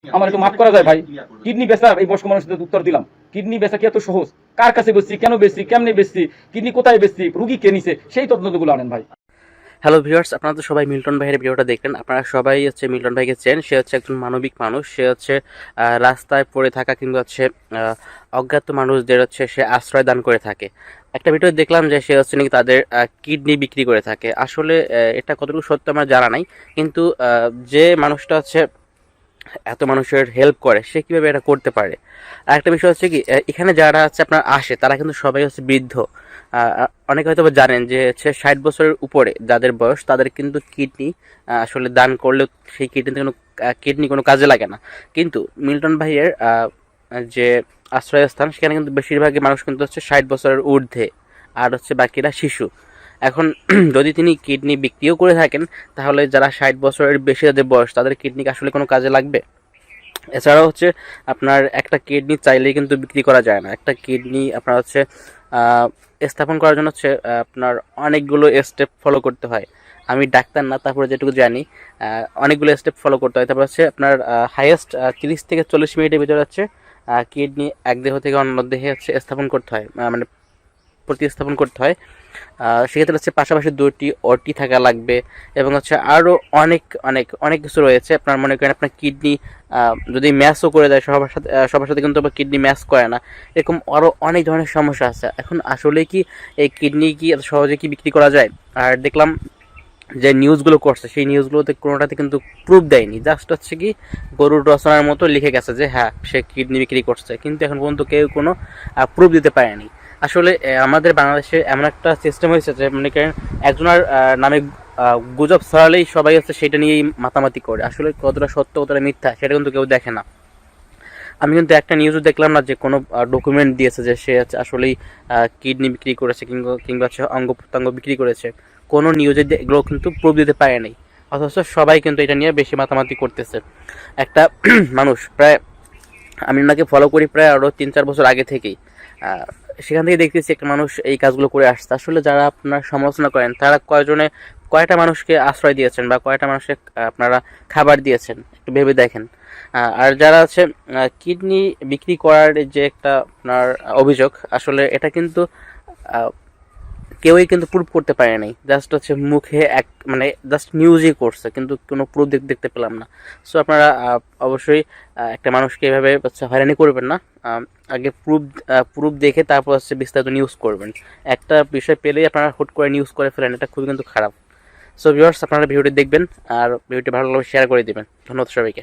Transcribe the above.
আমার একটু মাফ করা যায় ভাই। কিডনি বেচা এই বয়স্ক মানুষদের উত্তর দিলাম। কিডনি বেচা কি এত সহজ? কার কাছে বেচছি, কেন বেচছি, কেমনে বেচছি, কিডনি কোথায় বেচছি, রুগী কে নিছে, সেই তদন্তগুলো আনেন ভাই। হ্যালো ভিউয়ার্স, আপনারা তো সবাই মিল্টন ভাইয়ের ভিডিওটা দেখলেন। আপনারা সবাই হচ্ছে মিল্টন ভাইকে চেন। সে হচ্ছে একজন মানবিক মানুষ। সে হচ্ছে রাস্তায় পড়ে থাকা কিংবা হচ্ছে অজ্ঞাত মানুষদের হচ্ছে সে আশ্রয় দান করে থাকে। একটা ভিডিও দেখলাম যে সে হচ্ছে নাকি তাদের কিডনি বিক্রি করে থাকে। আসলে এটা কতটুকু সত্য আমার জানা নাই, কিন্তু যে মানুষটা হচ্ছে এত মানুষের হেল্প করে সে কিভাবে এটা করতে পারে। আর একটা বিষয় হচ্ছে কি, এখানে যারা হচ্ছে আপনার আসে তারা কিন্তু সবাই হচ্ছে বৃদ্ধ। অনেকে হয়তো জানেন যে হচ্ছে 60 বছরের উপরে যাদের বয়স তাদের কিন্তু কিডনি আসলে দান করলেও সেই কিডনি কোনো কাজে লাগে না। কিন্তু মিল্টন ভাইয়ের যে আশ্রয়স্থান সেখানে কিন্তু বেশিরভাগই মানুষ কিন্তু হচ্ছে 60 বছরের ঊর্ধ্বে, আর হচ্ছে বাকিরা শিশু। এখন যদি তিনি কিডনি বিক্রিও করে থাকেন, তাহলে যারা 60 বছরের বেশি যাদের বয়স তাদের কিডনি আসলে কোনো কাজে লাগবে? এছাড়াও হচ্ছে আপনার একটা কিডনি চাইলেই কিন্তু বিক্রি করা যায় না। একটা কিডনি আপনার হচ্ছে স্থাপন করার জন্য হচ্ছে আপনার অনেকগুলো স্টেপ ফলো করতে হয়। আমি ডাক্তার না, তারপরে যেটুকু জানি অনেকগুলো স্টেপ ফলো করতে হয়। তারপর হচ্ছে আপনার হাইয়েস্ট 30 থেকে 40 মিনিটের ভিতরে হচ্ছে কিডনি এক দেহ থেকে অন্য দেহে হচ্ছে স্থাপন করতে হয়, মানে প্রতিস্থাপন করতে হয়। সেক্ষেত্রে হচ্ছে পাশাপাশি 2টি ওটি থাকা লাগবে, এবং হচ্ছে আরও অনেক অনেক অনেক কিছু রয়েছে। আপনার মনে করেন আপনার কিডনি যদি ম্যাচও করে দেয় সবার সাথে কিন্তু আবার কিডনি ম্যাচ করে না, এরকম আরও অনেক ধরনের সমস্যা আছে। এখন আসলে কি এই কিডনি কি এত সহজে কি বিক্রি করা যায়? আর দেখলাম যে নিউজগুলো করছে সেই নিউজগুলোতে কোনোটাতে কিন্তু প্রুফ দেয়নি, জাস্ট হচ্ছে কি গরুর রচনার মতো লিখে গেছে যে হ্যাঁ সে কিডনি বিক্রি করছে, কিন্তু এখন পর্যন্ত কেউ কোনো প্রুফ দিতে পারেনি। আসলে আমাদের বাংলাদেশে এমন একটা সিস্টেম হয়েছে যে মনে করেন একজনের নামে গুজব ছড়ালেই সবাই হচ্ছে সেটা নিয়েই মাতামাতি করে। আসলে কতটা সত্য কতটা মিথ্যা সেটা কিন্তু কেউ দেখে না। আমি কিন্তু একটা নিউজও দেখলাম না যে কোনো ডকুমেন্ট দিয়েছে যে সে আসলেই কিডনি বিক্রি করেছে কিংবা হচ্ছে অঙ্গ প্রত্যঙ্গ বিক্রি করেছে। কোনো নিউজে এগুলো কিন্তু প্রুফ দিতে পারে নাই, অথচ সবাই কিন্তু এটা নিয়ে বেশি মাতামাতি করতেছে। একটা মানুষ প্রায়, আমি ওনাকে ফলো করি প্রায় আরও 3-4 বছর আগে থেকেই। সেখান থেকে দেখতেছি একটা মানুষ এই কাজগুলো করে আসছে। আসলে যারা আপনার সমালোচনা করেন তারা কয়টা মানুষকে আশ্রয় দিয়েছেন বা কয়টা মানুষকে আপনারা খাবার দিয়েছেন একটু ভেবে দেখেন। আর যারা আছে কিডনি বিক্রি করার যে একটা আপনার অভিযোগ, আসলে এটা কিন্তু কেউই কিন্তু প্রুভ করতে পারে নাই, জাস্ট হচ্ছে মুখে মানে জাস্ট নিউজই করছে, কিন্তু কোনো প্রুফ দেখতে পেলাম না। সো আপনারা অবশ্যই একটা মানুষকে এভাবে হচ্ছে হয়রানি করবেন না। আগে প্রুফ দেখে তারপর হচ্ছে বিস্তারিত নিউজ করবেন। একটা বিষয় পেলেই আপনারা হুট করে নিউজ করে ফেলেন, এটা খুবই কিন্তু খারাপ। সো ভিউয়ার্স, আপনারা ভিডিওটি দেখবেন আর ভিডিওটি ভালো লাগলে শেয়ার করে দেবেন। ধন্যবাদ সবাইকে।